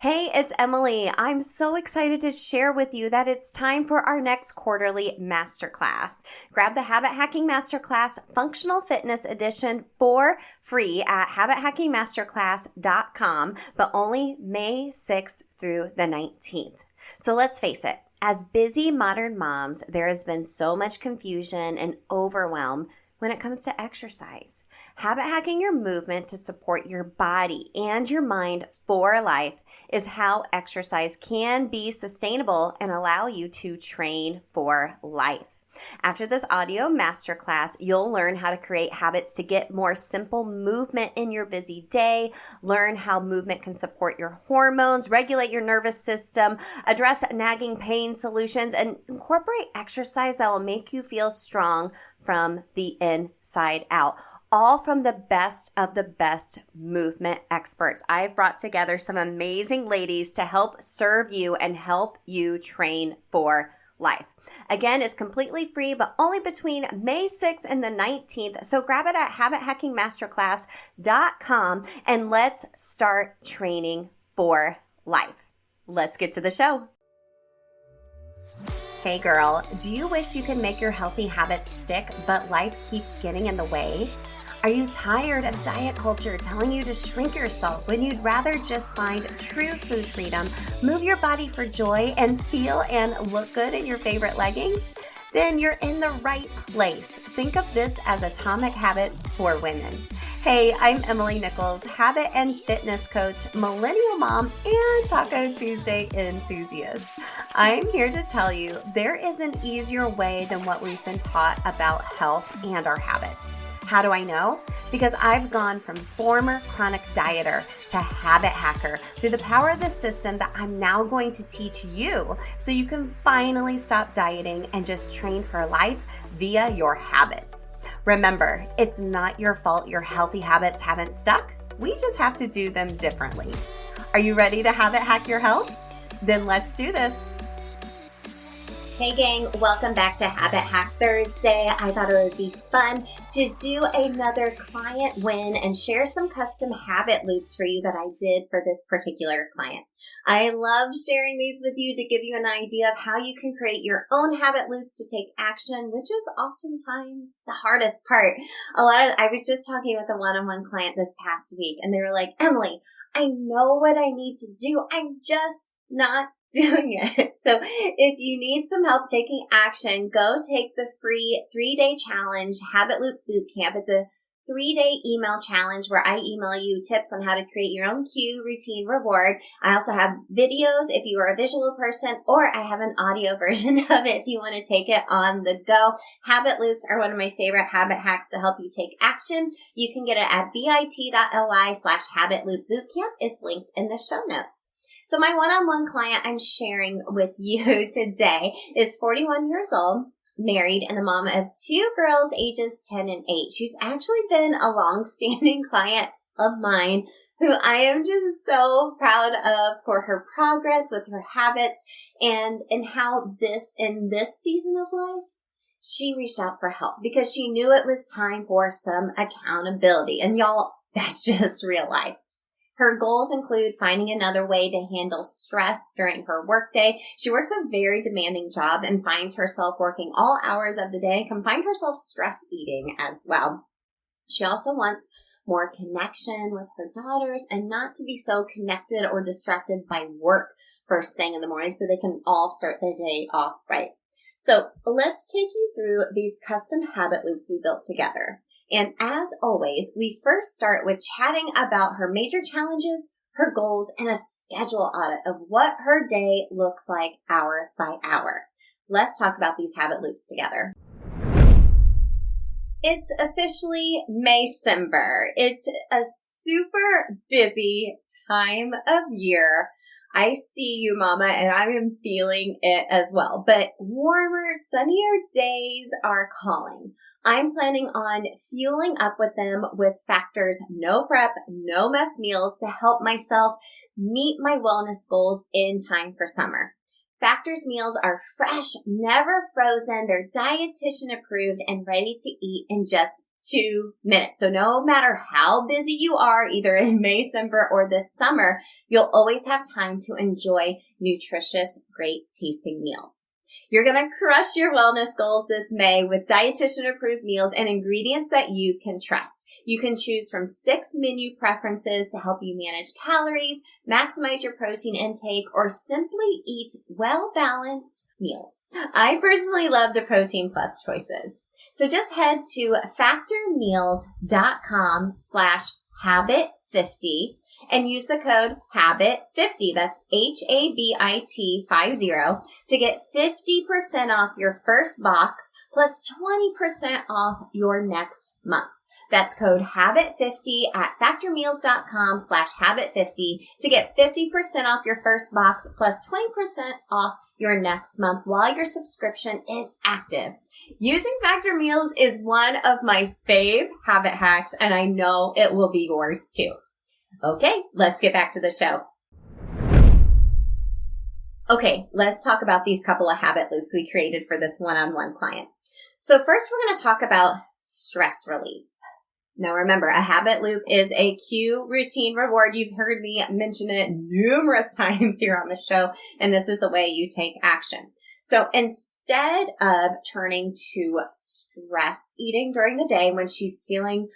Hey, it's Emily. I'm so excited to share with you that it's time for our next quarterly masterclass. Grab the Habit Hacking Masterclass Functional Fitness Edition for free at habithackingmasterclass.com, but only May 6th through the 19th. So let's face it, as busy modern moms, there has been so much confusion and overwhelm when it comes to exercise. Habit hacking your movement to support your body and your mind for life is how exercise can be sustainable and allow you to train for life. After this audio masterclass, you'll learn how to create habits to get more simple movement in your busy day, learn how movement can support your hormones, regulate your nervous system, address nagging pain solutions, and incorporate exercise that will make you feel strong from the inside out. All from the best of the best movement experts. I've brought together some amazing ladies to help serve you and help you train for life. Again, it's completely free, but only between May 6th and the 19th. So grab it at habithackingmasterclass.com and let's start training for life. Let's get to the show. Hey girl, do you wish you could make your healthy habits stick, but life keeps getting in the way? Are you tired of diet culture telling you to shrink yourself when you'd rather just find true food freedom, move your body for joy, and feel and look good in your favorite leggings? Then you're in the right place. Think of this as Atomic Habits for women. Hey, I'm Emily Nichols, habit and fitness coach, millennial mom, and Taco Tuesday enthusiast. I'm here to tell you there is an easier way than what we've been taught about health and our habits. How do I know? Because I've gone from former chronic dieter to habit hacker through the power of the system that I'm now going to teach you so you can finally stop dieting and just train for life via your habits. Remember, it's not your fault your healthy habits haven't stuck. We just have to do them differently. Are you ready to habit hack your health? Then let's do this. Hey gang, welcome back to Habit Hack Thursday. I thought it would be fun to do another client win and share some custom habit loops for you that I did for this particular client. I love sharing these with you to give you an idea of how you can create your own habit loops to take action, which is oftentimes the hardest part. I was just talking with a one-on-one client this past week and they were like, Emily, I know what I need to do. I'm just not doing it. So if you need some help taking action, go take the free 3-day challenge, Habit Loop Bootcamp. It's a 3-day email challenge where I email you tips on how to create your own cue, routine, reward. I also have videos if you are a visual person, or I have an audio version of it if you want to take it on the go. Habit loops are one of my favorite habit hacks to help you take action. You can get it at bit.ly/habitloopbootcamp. It's linked in the show notes. So my one-on-one client I'm sharing with you today is 41 years old, married, and the mom of 2 girls ages 10 and 8. She's actually been a long-standing client of mine who I am just so proud of for her progress with her habits and how in this season of life, she reached out for help because she knew it was time for some accountability. And y'all, that's just real life. Her goals include finding another way to handle stress during her workday. She works a very demanding job and finds herself working all hours of the day and can find herself stress eating as well. She also wants more connection with her daughters and not to be so connected or distracted by work first thing in the morning so they can all start their day off right. So let's take you through these custom habit loops we built together. And as always, we first start with chatting about her major challenges, her goals, and a schedule audit of what her day looks like hour by hour. Let's talk about these habit loops together. It's officially Maycember. It's a super busy time of year. I see you, Mama, and I am feeling it as well. But warmer, sunnier days are calling. I'm planning on fueling up with them with Factor's no prep, no mess meals to help myself meet my wellness goals in time for summer. Factor's meals are fresh, never frozen. They're dietitian approved and ready to eat in just 2 minutes. So no matter how busy you are, either in May, December, or this summer, you'll always have time to enjoy nutritious, great tasting meals. You're going to crush your wellness goals this May with dietitian approved meals and ingredients that you can trust. You can choose from 6 menu preferences to help you manage calories, maximize your protein intake, or simply eat well-balanced meals. I personally love the Protein Plus choices. So just head to factormeals.com/habit50 and use the code HABIT50, that's HABIT 50, to get 50% off your first box plus 20% off your next month. That's code HABIT50 at factormeals.com/habit50 to get 50% off your first box plus 20% off your next month while your subscription is active. Using Factor Meals is one of my fave habit hacks, and I know it will be yours too. Okay, let's get back to the show. Okay, let's talk about these couple of habit loops we created for this one-on-one client. So first, we're going to talk about stress release. Now remember, a habit loop is a cue, routine, reward. You've heard me mention it numerous times here on the show, and this is the way you take action. So instead of turning to stress eating during the day when she's feeling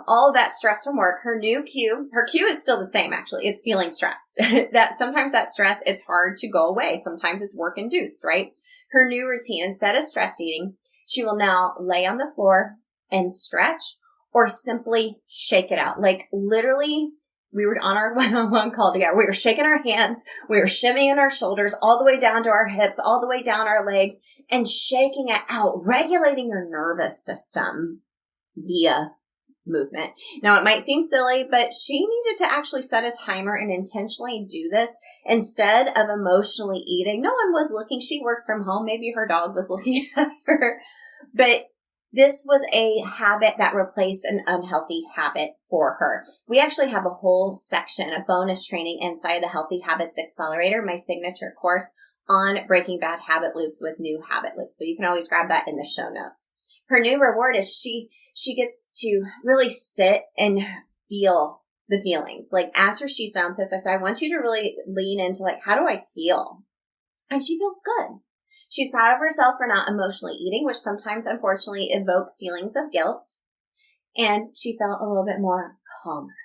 all of that stress from work, her cue is still the same, actually. It's feeling stressed. That sometimes that stress, it's hard to go away. Sometimes it's work induced, right? Her new routine, instead of stress eating, she will now lay on the floor and stretch or simply shake it out. Like literally, we were on our one-on-one call together. We were shaking our hands. We were shimmying our shoulders all the way down to our hips, all the way down our legs, and shaking it out, regulating your nervous system via movement. Now, it might seem silly, but she needed to actually set a timer and intentionally do this instead of emotionally eating. No one was looking. She worked from home. Maybe her dog was looking at her, but this was a habit that replaced an unhealthy habit for her. We actually have a whole section, a bonus training inside the Healthy Habits Accelerator, my signature course on breaking bad habit loops with new habit loops. So you can always grab that in the show notes. Her new reward is she gets to really sit and feel the feelings. Like after she's done this, I said, I want you to really lean into like, how do I feel? And she feels good. She's proud of herself for not emotionally eating, which sometimes unfortunately evokes feelings of guilt. And she felt a little bit more calmer.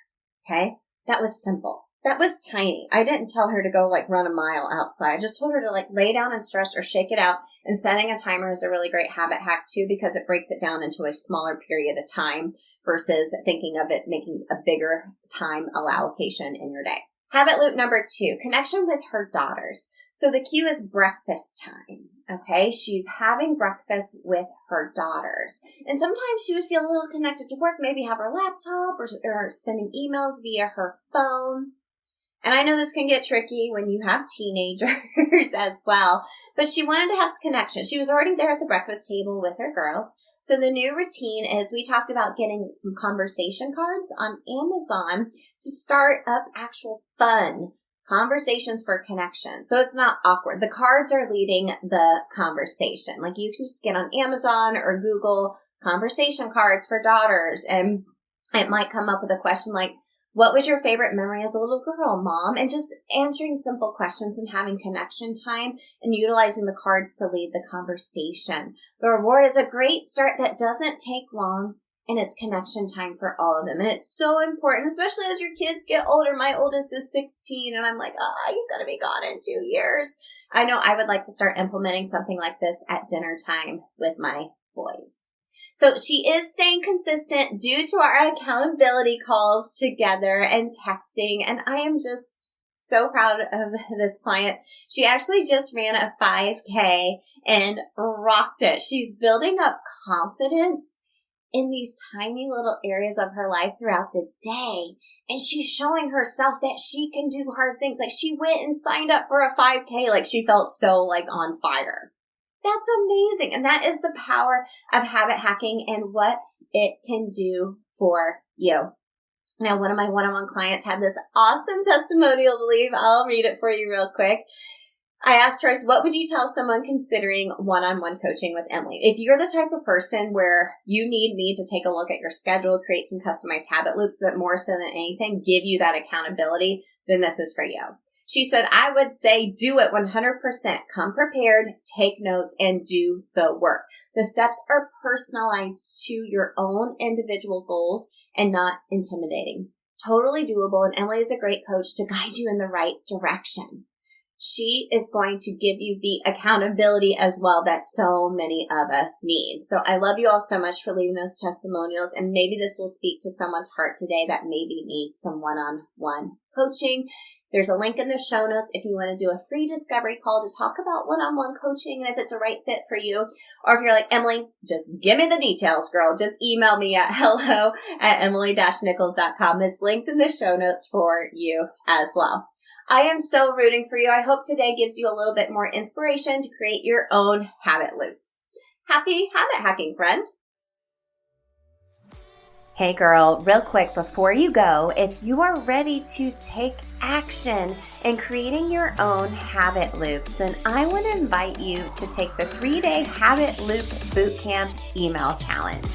Okay. That was simple. That was tiny. I didn't tell her to go like run a mile outside. I just told her to like lay down and stretch or shake it out. And setting a timer is a really great habit hack too, because it breaks it down into a smaller period of time versus thinking of it making a bigger time allocation in your day. Habit loop number 2, connection with her daughters. So the cue is breakfast time. Okay. She's having breakfast with her daughters. And sometimes she would feel a little connected to work, maybe have her laptop or sending emails via her phone. And I know this can get tricky when you have teenagers as well, but she wanted to have connection. She was already there at the breakfast table with her girls. So the new routine is we talked about getting some conversation cards on Amazon to start up actual fun conversations for connection. So it's not awkward. The cards are leading the conversation. Like you can just get on Amazon or Google conversation cards for daughters, and it might come up with a question like, what was your favorite memory as a little girl, Mom? And just answering simple questions and having connection time and utilizing the cards to lead the conversation. The reward is a great start that doesn't take long, and it's connection time for all of them. And it's so important, especially as your kids get older. My oldest is 16, and I'm like, he's going to be gone in 2 years. I know I would like to start implementing something like this at dinner time with my boys. So she is staying consistent due to our accountability calls together and texting. And I am just so proud of this client. She actually just ran a 5K and rocked it. She's building up confidence in these tiny little areas of her life throughout the day. And she's showing herself that she can do hard things. Like she went and signed up for a 5K. Like she felt so like on fire. That's amazing. And that is the power of habit hacking and what it can do for you. Now, one of my one-on-one clients had this awesome testimonial to leave. I'll read it for you real quick. I asked her, what would you tell someone considering one-on-one coaching with Emily? If you're the type of person where you need me to take a look at your schedule, create some customized habit loops, but more so than anything, give you that accountability, then this is for you. She said, I would say do it 100%. Come prepared, take notes, and do the work. The steps are personalized to your own individual goals and not intimidating. Totally doable, and Emily is a great coach to guide you in the right direction. She is going to give you the accountability as well that so many of us need. So I love you all so much for leaving those testimonials, and maybe this will speak to someone's heart today that maybe needs some one-on-one coaching. There's a link in the show notes if you want to do a free discovery call to talk about one-on-one coaching and if it's a right fit for you. Or if you're like, Emily, just give me the details, girl. Just email me at hello@emily-nichols.com. It's linked in the show notes for you as well. I am so rooting for you. I hope today gives you a little bit more inspiration to create your own habit loops. Happy habit hacking, friend. Hey girl, real quick before you go, if you are ready to take action in creating your own habit loops, then I want to invite you to take the 3-day Habit Loop Bootcamp email challenge.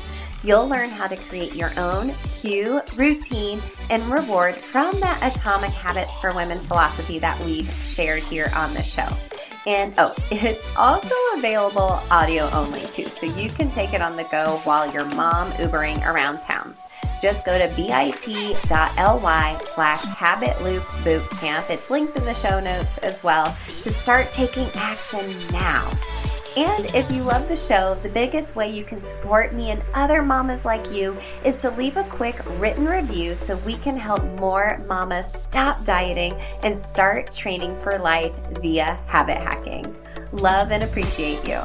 You'll learn how to create your own cue, routine, and reward from that Atomic Habits for Women philosophy that we've shared here on the show. And it's also available audio only too, so you can take it on the go while you're mom Ubering around town. Just go to bit.ly/habitloopbootcamp. It's linked in the show notes as well to start taking action now. And if you love the show, the biggest way you can support me and other mamas like you is to leave a quick written review so we can help more mamas stop dieting and start training for life via habit hacking. Love and appreciate you.